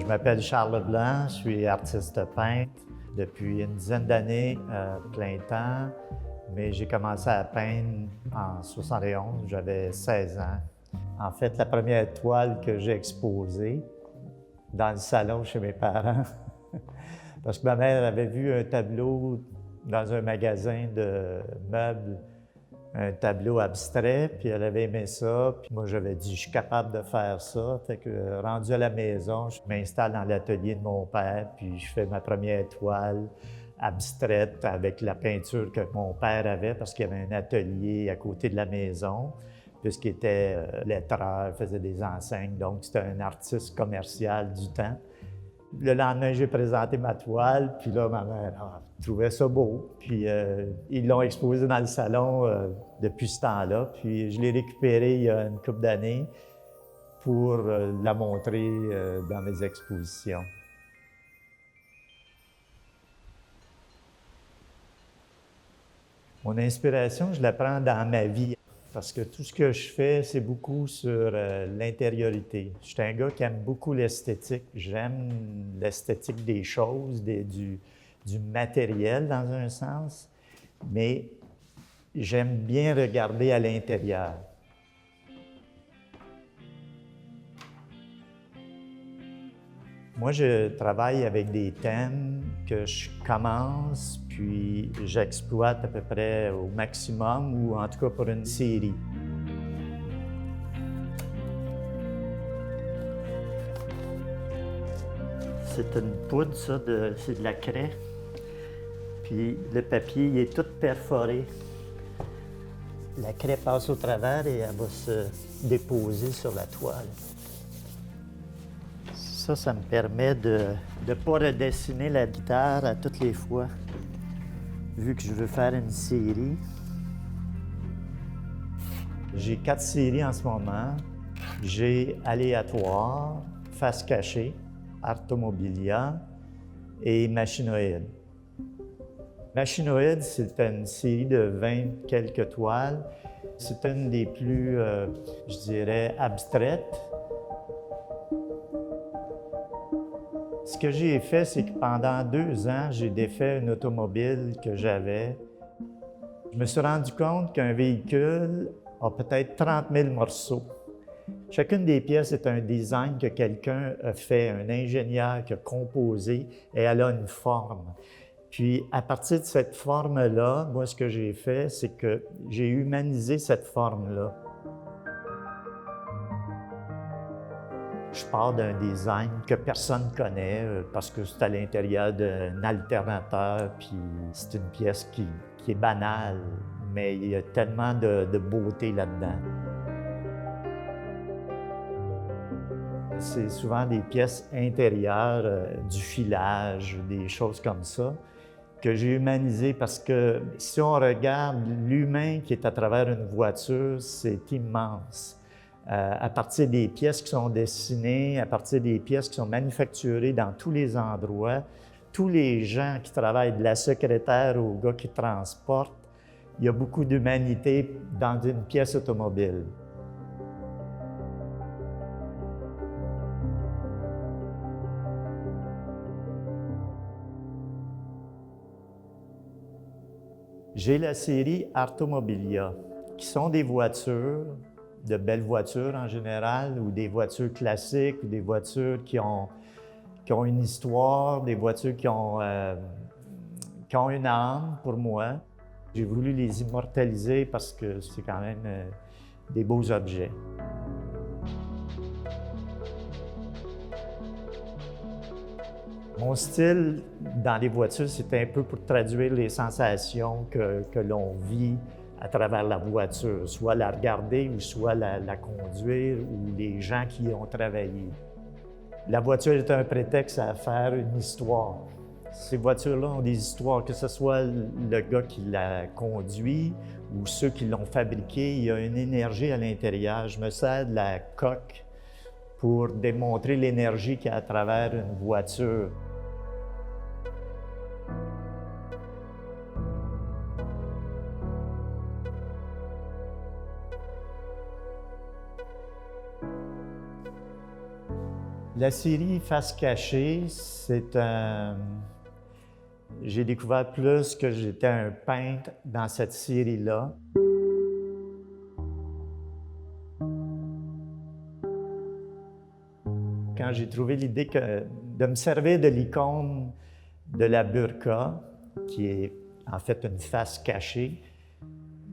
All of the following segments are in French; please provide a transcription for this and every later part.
Je m'appelle Charles Blanc, je suis artiste peintre depuis une dizaine d'années, plein temps, mais j'ai commencé à peindre en 71, j'avais 16 ans. En fait, la première toile que j'ai exposée dans le salon chez mes parents, parce que ma mère avait vu un tableau dans un magasin de meubles, un tableau abstrait, puis elle avait aimé ça. Puis moi, j'avais dit, je suis capable de faire ça. Fait que, rendu à la maison, je m'installe dans l'atelier de mon père, puis je fais ma première toile abstraite avec la peinture que mon père avait, parce qu'il y avait un atelier à côté de la maison, puisqu'il était lettreur, faisait des enseignes, donc c'était un artiste commercial du temps. Le lendemain, j'ai présenté ma toile, puis là, ma mère trouvait ça beau. Puis ils l'ont exposé dans le salon depuis ce temps-là. Puis je l'ai récupérée il y a une couple d'années pour la montrer dans mes expositions. Mon inspiration, je la prends dans ma vie. Parce que tout ce que je fais, c'est beaucoup sur l'intériorité. Je suis un gars qui aime beaucoup l'esthétique. J'aime l'esthétique des choses, du matériel dans un sens, mais j'aime bien regarder à l'intérieur. Moi, je travaille avec des thèmes que je commence, puis j'exploite à peu près au maximum, ou en tout cas pour une série. C'est une poudre, ça, c'est de la craie. Puis le papier, il est tout perforé. La craie passe au travers et elle va se déposer sur la toile. Ça me permet de ne pas redessiner la guitare à toutes les fois. Vu que je veux faire une série. J'ai 4 séries en ce moment. J'ai Aléatoire, Face cachée, Artomobilia et Machinoïde. Machinoïde, c'est une série de 20 quelques toiles. C'est une des plus, je dirais, abstraites. Ce que j'ai fait, c'est que pendant 2 ans, j'ai défait une automobile que j'avais. Je me suis rendu compte qu'un véhicule a peut-être 30 000 morceaux. Chacune des pièces est un design que quelqu'un a fait, un ingénieur qui a composé, et elle a une forme. Puis, à partir de cette forme-là, moi, ce que j'ai fait, c'est que j'ai humanisé cette forme-là. Je pars d'un design que personne ne connaît parce que c'est à l'intérieur d'un alternateur, puis c'est une pièce qui est banale, mais il y a tellement de beauté là-dedans. C'est souvent des pièces intérieures, du filage, des choses comme ça, que j'ai humanisé parce que si on regarde l'humain qui est à travers une voiture, c'est immense. À partir des pièces qui sont dessinées, à partir des pièces qui sont manufacturées dans tous les endroits, tous les gens qui travaillent, de la secrétaire au gars qui transporte, il y a beaucoup d'humanité dans une pièce automobile. J'ai la série Artomobilia, qui sont des voitures, de belles voitures en général, ou des voitures classiques, ou des voitures qui ont une histoire, des voitures qui ont une âme pour moi. J'ai voulu les immortaliser parce que c'est quand même des beaux objets. Mon style dans les voitures, c'est un peu pour traduire les sensations que l'on vit à travers la voiture, soit la regarder ou soit la conduire, ou les gens qui y ont travaillé. La voiture est un prétexte à faire une histoire. Ces voitures-là ont des histoires, que ce soit le gars qui la conduit ou ceux qui l'ont fabriquée, il y a une énergie à l'intérieur. Je me sers de la coque pour démontrer l'énergie qu'il y a à travers une voiture. La série Face cachée, c'est un... J'ai découvert plus que j'étais un peintre dans cette série-là. Quand j'ai trouvé l'idée de me servir de l'icône de la burqa, qui est en fait une face cachée,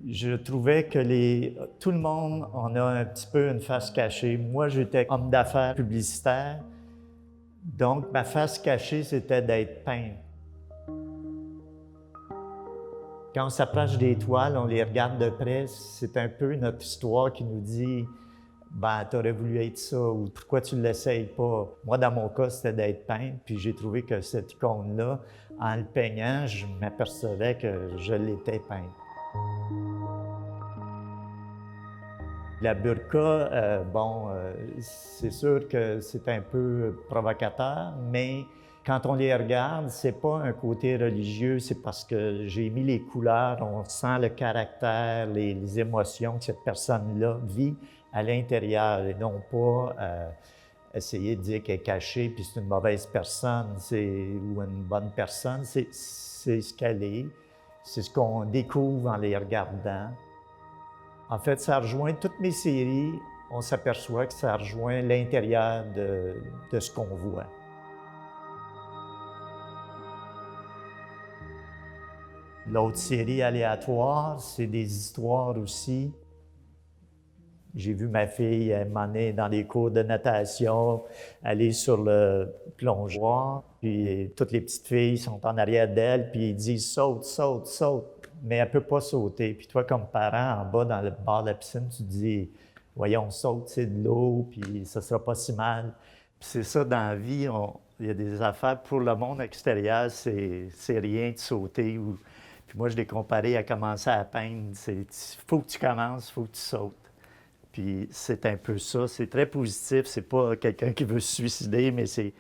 je trouvais que tout le monde en a un petit peu une face cachée. Moi, j'étais homme d'affaires publicitaire, donc ma face cachée, c'était d'être peintre. Quand on s'approche des toiles, on les regarde de près, c'est un peu notre histoire qui nous dit « ben, t'aurais voulu être ça » ou « pourquoi tu ne l'essayes pas ». Moi, dans mon cas, c'était d'être peintre, puis j'ai trouvé que cette icône-là, en le peignant, je m'apercevais que je l'étais peintre. La burqa, c'est sûr que c'est un peu provocateur, mais quand on les regarde, c'est pas un côté religieux, c'est parce que j'ai mis les couleurs, on sent le caractère, les émotions que cette personne-là vit à l'intérieur et non pas essayer de dire qu'elle est cachée puis c'est une mauvaise personne ou une bonne personne. C'est ce qu'elle est, c'est ce qu'on découvre en les regardant. En fait, ça rejoint toutes mes séries. On s'aperçoit que ça rejoint l'intérieur de ce qu'on voit. L'autre série aléatoire, c'est des histoires aussi. J'ai vu ma fille m'emmener dans des cours de natation, aller sur le plongeoir, puis toutes les petites filles sont en arrière d'elle, puis ils disent « saute, saute, saute ». Mais elle ne peut pas sauter. Puis toi, comme parent, en bas, dans le bord de la piscine, tu te dis « voyons, saute, c'est de l'eau, puis ça ne sera pas si mal ». Puis c'est ça, dans la vie, il y a des affaires pour le monde extérieur, c'est rien de sauter. Puis moi, je l'ai comparé à commencer à peindre. Il faut que tu commences, il faut que tu sautes. Puis c'est un peu ça. C'est très positif. C'est pas quelqu'un qui veut se suicider, mais c'est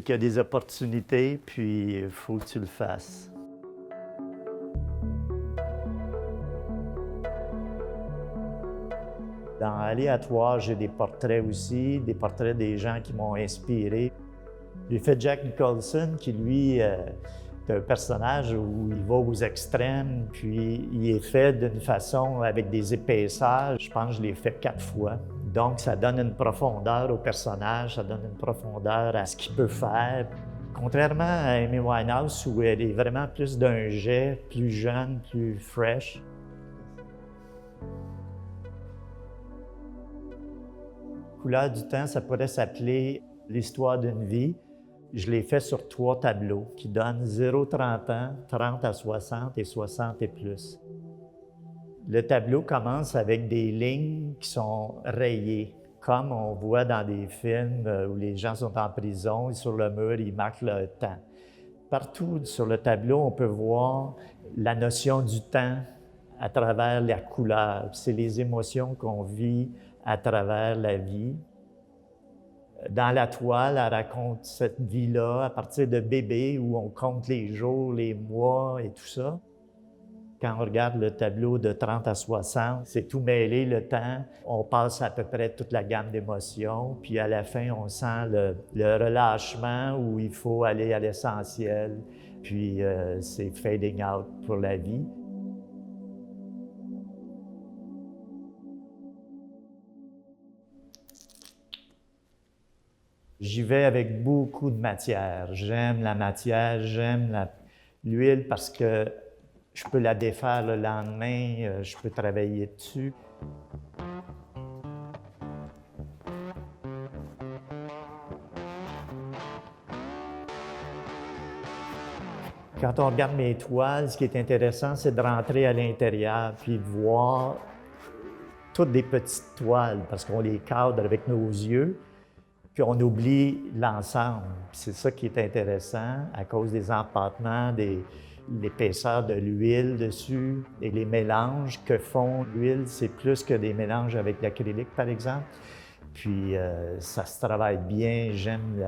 qu'il y a des opportunités, puis il faut que tu le fasses. Dans Aléatoire, j'ai des portraits aussi, des portraits des gens qui m'ont inspiré. J'ai fait Jack Nicholson, qui lui est un personnage où il va aux extrêmes, puis il est fait d'une façon avec des épaisseurs. Je pense que je l'ai fait 4 fois. Donc, ça donne une profondeur au personnage, ça donne une profondeur à ce qu'il peut faire. Contrairement à Amy Winehouse, où elle est vraiment plus d'un jet, plus jeune, plus fresh. Couleur du temps, ça pourrait s'appeler l'histoire d'une vie. Je l'ai fait sur 3 tableaux qui donnent 0-30 ans, 30 à 60 et 60 et plus. Le tableau commence avec des lignes qui sont rayées, comme on voit dans des films où les gens sont en prison et sur le mur, ils marquent le temps. Partout sur le tableau, on peut voir la notion du temps à travers la couleur. C'est les émotions qu'on vit à travers la vie. Dans la toile, elle raconte cette vie-là à partir de bébé où on compte les jours, les mois et tout ça. Quand on regarde le tableau de 30 à 60, c'est tout mêlé le temps. On passe à peu près toute la gamme d'émotions, puis à la fin, on sent le relâchement où il faut aller à l'essentiel, puis c'est fading out pour la vie. J'y vais avec beaucoup de matière. J'aime la matière, j'aime l'huile parce que je peux la défaire le lendemain, je peux travailler dessus. Quand on regarde mes toiles, ce qui est intéressant, c'est de rentrer à l'intérieur puis de voir toutes des petites toiles parce qu'on les cadre avec nos yeux. Puis on oublie l'ensemble. C'est ça qui est intéressant à cause des empâtements, l'épaisseur de l'huile dessus et les mélanges que font l'huile. C'est plus que des mélanges avec l'acrylique, par exemple. Puis ça se travaille bien. J'aime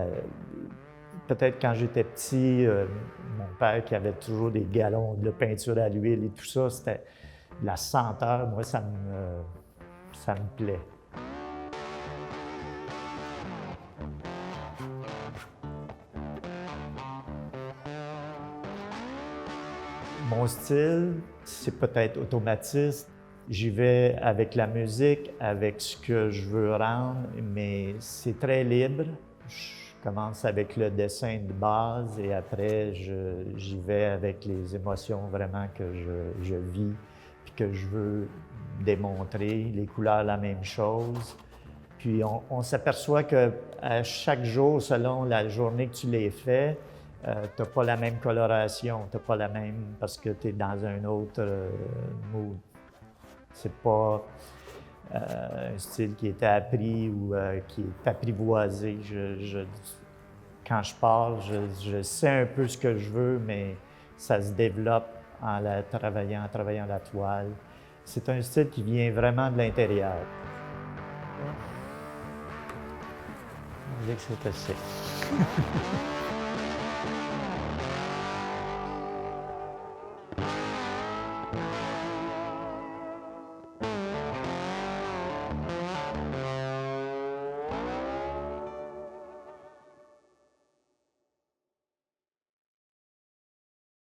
peut-être quand j'étais petit, mon père qui avait toujours des galons de peinture à l'huile et tout ça, c'était la senteur. Moi, ça me plaît. Mon style, c'est peut-être automatiste. J'y vais avec la musique, avec ce que je veux rendre, mais c'est très libre. Je commence avec le dessin de base et après, j'y vais avec les émotions vraiment que je vis puis que je veux démontrer. Les couleurs, la même chose. Puis on s'aperçoit qu'à chaque jour, selon la journée que tu les fais, tu n'as pas la même coloration, tu n'as pas la même parce que tu es dans un autre mood. C'est pas un style qui est appris ou qui est apprivoisé. Quand je parle, je sais un peu ce que je veux, mais ça se développe en travaillant la toile. C'est un style qui vient vraiment de l'intérieur. On dit que c'est assez.